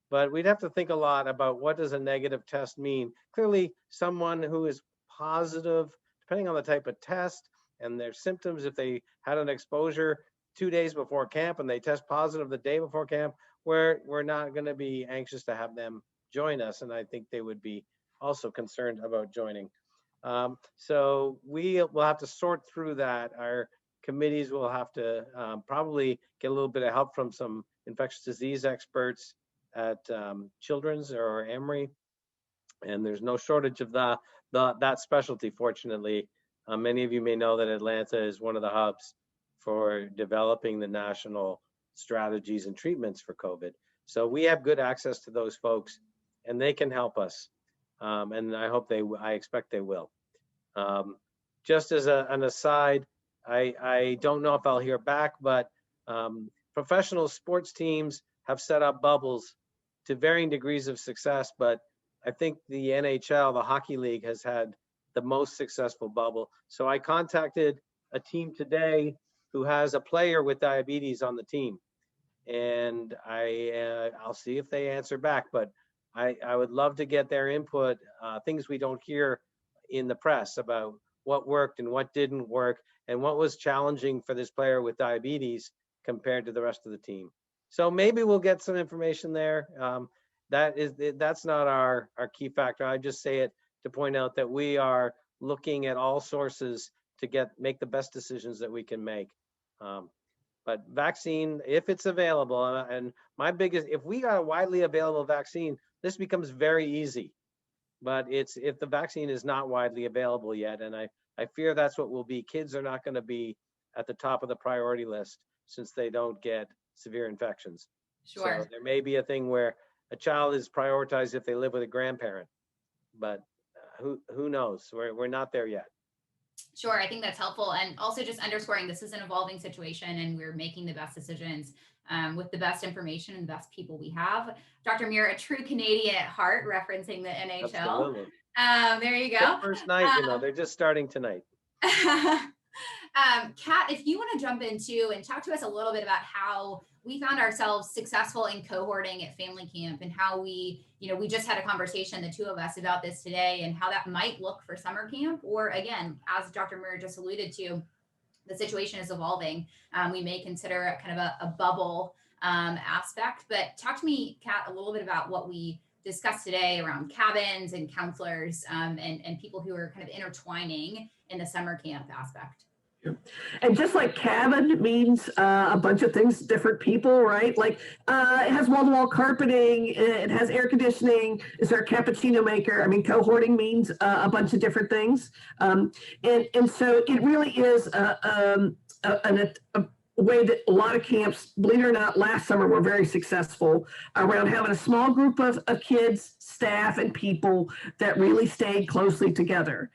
but we'd have to think a lot about what does a negative test mean. Clearly, someone who is positive, depending on the type of test and their symptoms, if they had an exposure 2 days before camp and they test positive the day before camp, we're not going to be anxious to have them join us. And I think they would be also concerned about joining. So we will have to sort through that. committees will have to probably get a little bit of help from some infectious disease experts at Children's or Emory. And there's no shortage of that specialty, fortunately. Many of you may know that Atlanta is one of the hubs for developing the national strategies and treatments for COVID. So we have good access to those folks, and they can help us. And I expect they will. Just as an aside, I don't know if I'll hear back, but professional sports teams have set up bubbles to varying degrees of success, but I think the NHL, the hockey league, has had the most successful bubble. So I contacted a team today who has a player with diabetes on the team, and I'll see if they answer back, but I would love to get their input, things we don't hear in the press about what worked and what didn't work and what was challenging for this player with diabetes compared to the rest of the team. So maybe we'll get some information there. That's not our key factor. I just say it to point out that we are looking at all sources to make the best decisions that we can make. But vaccine, if it's available, and if we got a widely available vaccine, this becomes very easy. But if the vaccine is not widely available yet, and I fear that's what will be. Kids are not going to be at the top of the priority list since they don't get severe infections. Sure. So there may be a thing where a child is prioritized if they live with a grandparent, but who knows? We're not there yet. Sure, I think that's helpful. And also just underscoring this is an evolving situation and we're making the best decisions with the best information and the best people we have. Dr. Muir, a true Canadian at heart, referencing the NHL. Absolutely. There you go. The first night, they're just starting tonight. Kat, if you want to jump in too and talk to us a little bit about how we found ourselves successful in cohorting at family camp and how we just had a conversation, the two of us, about this today and how that might look for summer camp. Or again, as Dr. Muir just alluded to, the situation is evolving. We may consider a kind of a bubble aspect, but talk to me, Kat, a little bit about what we discussed today around cabins and counselors and people who are kind of intertwining in the summer camp aspect. And just like cabin means a bunch of things, different people, right? Like it has wall-to-wall carpeting, it has air conditioning. Is there a cappuccino maker? I mean, cohorting means a bunch of different things. And so it really is a way that a lot of camps, believe it or not, last summer were very successful around having a small group of kids, staff, and people that really stayed closely together.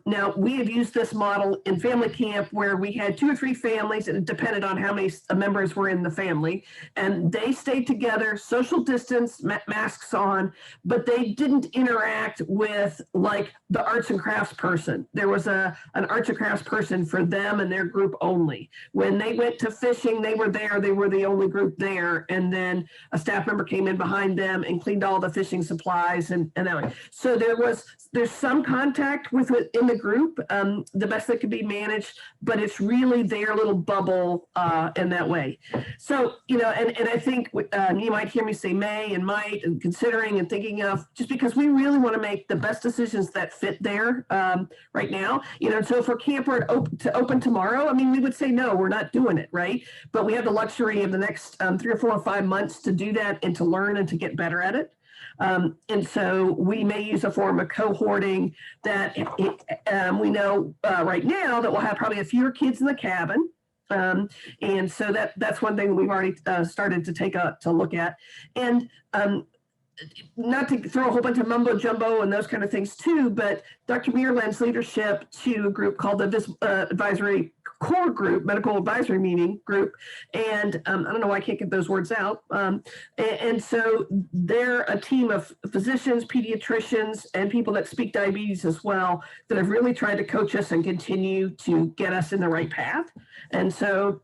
Now, we have used this model in family camp where we had 2 or 3 families, and it depended on how many members were in the family, and they stayed together, social distance, masks on, but they didn't interact with like the arts and crafts person. There was an arts and crafts person for them and their group only. When they went to fishing, they were there, they were the only group there, and then a staff member came in behind them and cleaned all the fishing supplies and that way. So there's some contact within the group, the best that could be managed, but it's really their little bubble in that way. So, and I think you might hear me say may and might, and considering and thinking of, just because we really want to make the best decisions that fit there right now. So for camp to open tomorrow, I mean, we would say, no, we're not doing it, right? But we have the luxury of the next 3 or 4 or 5 months to do that and to learn and to get better at it. And so we may use a form of cohorting that we know right now that we'll have probably a fewer kids in the cabin. And so that's one thing we've already started to take to look at. And not to throw a whole bunch of mumbo jumbo and those kind of things too, but Dr. Muir lends leadership to a group called the Advisory Core Group, Medical Advisory Meeting Group. And I don't know why I can't get those words out. And so they're a team of physicians, pediatricians, and people that speak diabetes as well that have really tried to coach us and continue to get us in the right path. And so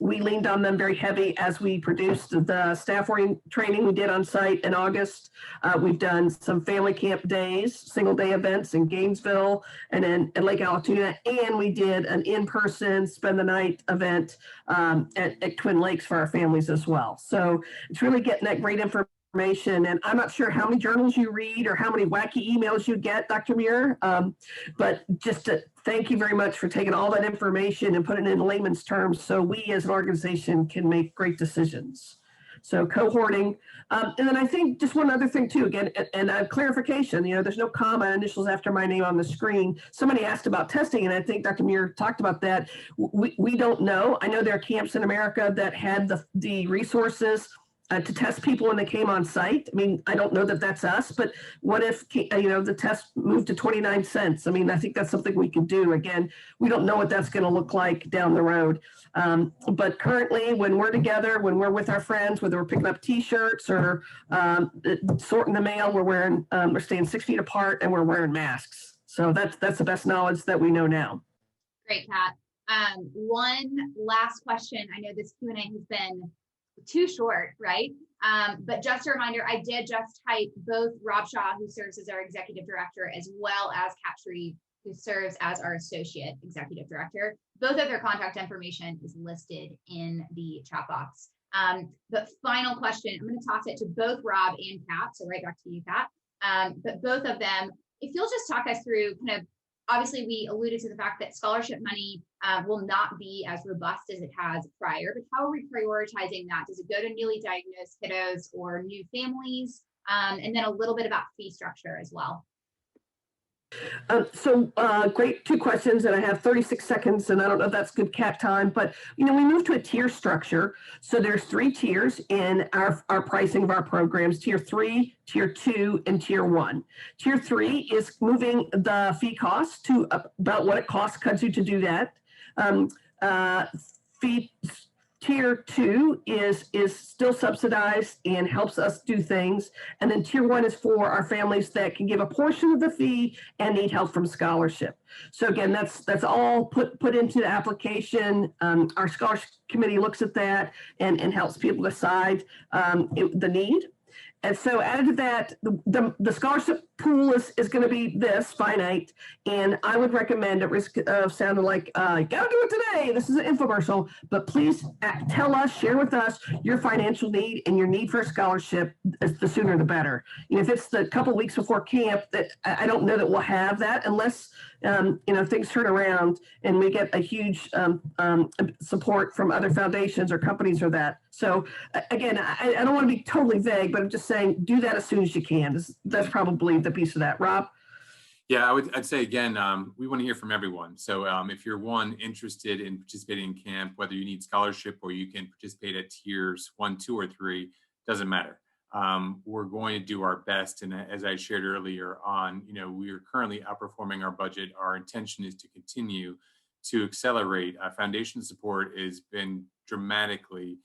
we leaned on them very heavy as we produced the staff training we did on site in August. We've done some family camp days, single day events in Gainesville and in Lake Altoona. And we did an in-person spend the night event at Twin Lakes for our families as well. So it's really getting that great information information. And I'm not sure how many journals you read or how many wacky emails you get, Dr. Muir, but just to thank you very much for taking all that information and putting it in layman's terms so we as an organization can make great decisions. So cohorting. And then I think just one other thing too, again, and clarification, there's no comma initials after my name on the screen. Somebody asked about testing, and I think Dr. Muir talked about that. We don't know. I know there are camps in America that had the resources to test people when they came on site. I mean, I don't know that that's us, but what if, the test moved to 29 cents? I mean, I think that's something we can do. Again, we don't know what that's going to look like down the road. But currently, when we're together, when we're with our friends, whether we're picking up T-shirts or sorting the mail, we're staying 6 feet apart and we're wearing masks. So that's the best knowledge that we know now. Great, Kat. One last question. I know this Q&A has been too short, right? But just a reminder, I did just type both Rob Shaw, who serves as our executive director, as well as Kat Shreve, who serves as our associate executive director. Both of their contact information is listed in the chat box. But final question, I'm going to toss it to both Rob and Kat, so right back to you, Kat. But both of them, if you'll just talk us through kind of, obviously we alluded to the fact that scholarship money will not be as robust as it has prior, but how are we prioritizing that? Does it go to newly diagnosed kiddos or new families? And then a little bit about fee structure as well. Great, 2 questions, and I have 36 seconds, and I don't know if that's good cat time, but we moved to a tier structure. So there's 3 tiers in our pricing of our programs: Tier 3, Tier 2, and Tier 1. Tier 3 is moving the fee cost to about what it costs Kudzu to do that. Tier 2 is still subsidized and helps us do things. And then Tier 1 is for our families that can give a portion of the fee and need help from scholarship. So again, that's all put into the application. Our scholarship committee looks at that and helps people decide the need. And so added to that, the scholarship pool is going to be this finite, and I would recommend, at risk of sounding like, gotta do it today, this is an infomercial, but please tell us, share with us your financial need and your need for a scholarship. The sooner the better. If it's the couple of weeks before camp, that I don't know that we'll have that unless things turn around and we get a huge support from other foundations or companies or that. So again, I don't want to be totally vague, but I'm just saying, do that as soon as you can. That's probably the piece of that. Rob? Yeah, I'd say again, we want to hear from everyone. So if you're interested in participating in camp, whether you need scholarship or you can participate at tiers 1, 2, or 3, doesn't matter. We're going to do our best. And as I shared earlier on, we are currently outperforming our budget. Our intention is to continue to accelerate. Foundation support has been dramatically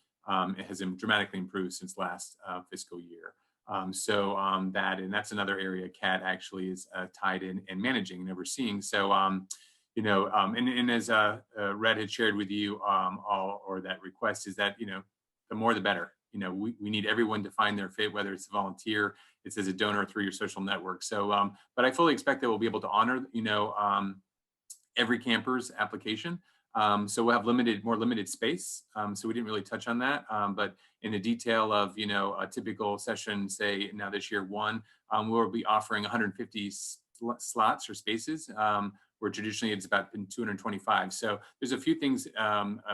improved since last fiscal year. That's another area Kat actually is tied in and managing and overseeing. So, and as Red had shared with you, that request is that, the more the better. We need everyone to find their fit, whether it's a volunteer, it's as a donor through your social network. So, but I fully expect that we'll be able to honor, every camper's application. So we'll have more limited space. So we didn't really touch on that. But in the detail of, a typical session, say now this year 1, we'll be offering 150 slots or spaces, where traditionally it's about been 225. So there's a few things,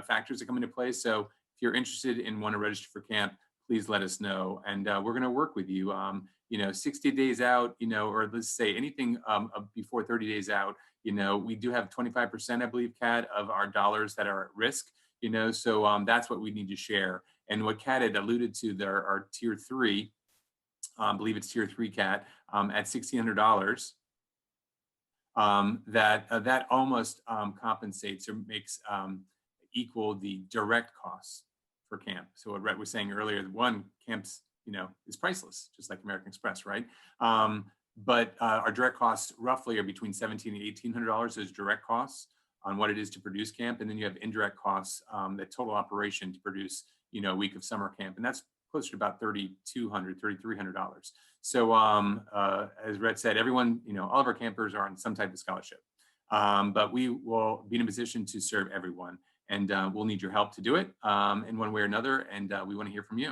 factors that come into play. So if you're interested and want to register for camp, please let us know. And we're going to work with you, 60 days out, or let's say anything before 30 days out. We do have 25%, I believe, Kat, of our dollars that are at risk, so that's what we need to share. And what Kat had alluded to there, our tier 3, I believe it's tier 3, Kat, at $1,600, that almost compensates or makes equal the direct costs for camp. So what Rhett was saying earlier, one, camps, is priceless, just like American Express, right? But our direct costs roughly are between $1,700 and $1,800 as direct costs on what it is to produce camp. And then you have indirect costs, the total operation to produce, a week of summer camp. And that's closer to about $3,200, $3,300. So as Rhett said, everyone, all of our campers are on some type of scholarship. But we will be in a position to serve everyone. And we'll need your help to do it in one way or another. And we want to hear from you.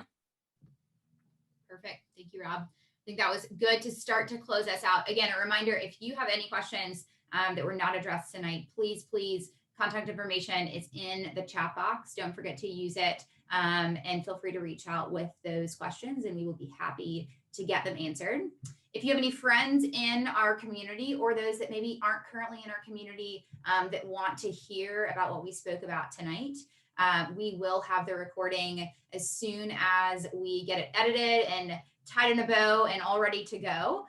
Perfect. Thank you, Rob. I think that was good to start to close us out. Again, a reminder, if you have any questions that were not addressed tonight, please contact information is in the chat box. Don't forget to use it, and feel free to reach out with those questions and we will be happy to get them answered. If you have any friends in our community or those that maybe aren't currently in our community that want to hear about what we spoke about tonight, we will have the recording as soon as we get it edited and tied in a bow and all ready to go.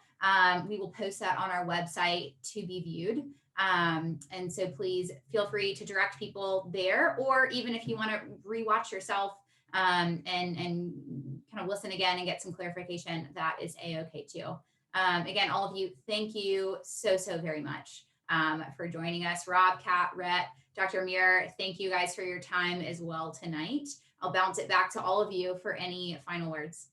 We will post that on our website to be viewed. And so please feel free to direct people there, or even if you want to rewatch yourself and kind of listen again and get some clarification, that is a-okay too. Again, all of you, thank you so very much for joining us. Rob, Kat, Rhett, Dr. Amir, thank you guys for your time as well tonight. I'll bounce it back to all of you for any final words.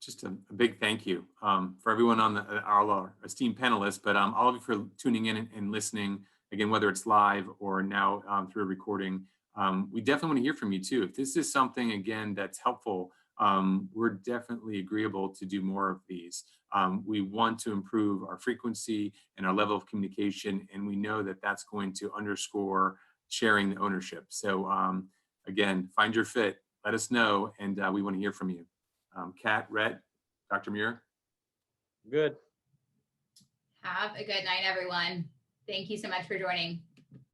Just a big thank you for everyone on all our esteemed panelists, but all of you for tuning in and listening, again, whether it's live or now through a recording. We definitely want to hear from you too. If this is something, again, that's helpful, we're definitely agreeable to do more of these. We want to improve our frequency and our level of communication, and we know that that's going to underscore sharing the ownership. So again, find your fit, let us know, and we want to hear from you. Kat, Rhett, Dr. Muir. Good. Have a good night, everyone. Thank you so much for joining.